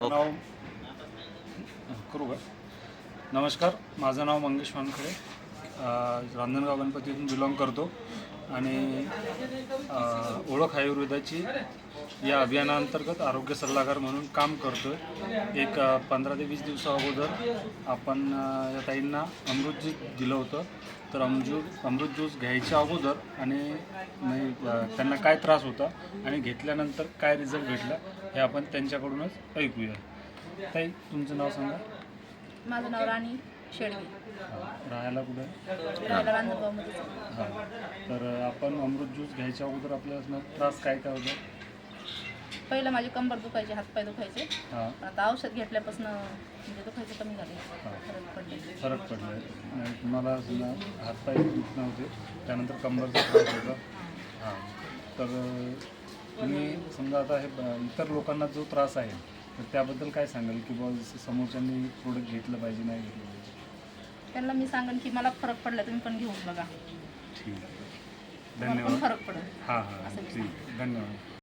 नाव करू का? नमस्कार, माझं नाव मंगेश वानखडे, रांजणगाव गणपतीतून बिलॉंग करतो आणि ओळख आयुर्वेदाची या अभियानाअंतर्गत आरोग्य सल्लागार म्हणून काम करतो आहे. एक 15 ते 20 दिवसाअगोदर आपण या ताईंना अमृत ज्यूस दिलं होतं. तर अमृत ज्यूस घ्यायच्या अगोदर आणि त्यांना काय त्रास होता आणि घेतल्यानंतर काय रिझल्ट भेटला हे आपण त्यांच्याकडूनच ऐकूया. ताई, तुमचं नाव सांगा. माझं नाव राणी शेडगे. राहायला कुठं? राहायला रांजणगावमध्ये. हां. तर आपण अमृत ज्यूस घ्यायच्या अगोदर आपल्याला त्रास काय काय होता? पहिलं माझी कंबर दुखायची, हातपाय दुखायचे. हां. आता औषध घेतल्यापासून म्हणजे दुखायचं कमी झाले. फरक पडला. तुम्हाला हातपाय दुखत नव्हते, त्यानंतर कंबरचा त्रास होता. हां. तर तुम्ही समजा आता हे इतर लोकांना जो त्रास आहे तर त्याबद्दल काय सांगाल की बाबा समोरच्यांनी प्रोडक्ट घेतलं पाहिजे, नाही घेतलं पाहिजे? त्यांना मी सांगेन की मला फरक पडला, तुम्ही पण घेऊन बघा. ठीक आहे, तुम्हाला पण धन्यवाद. फरक पडेल. हां हां, ठीक, धन्यवाद.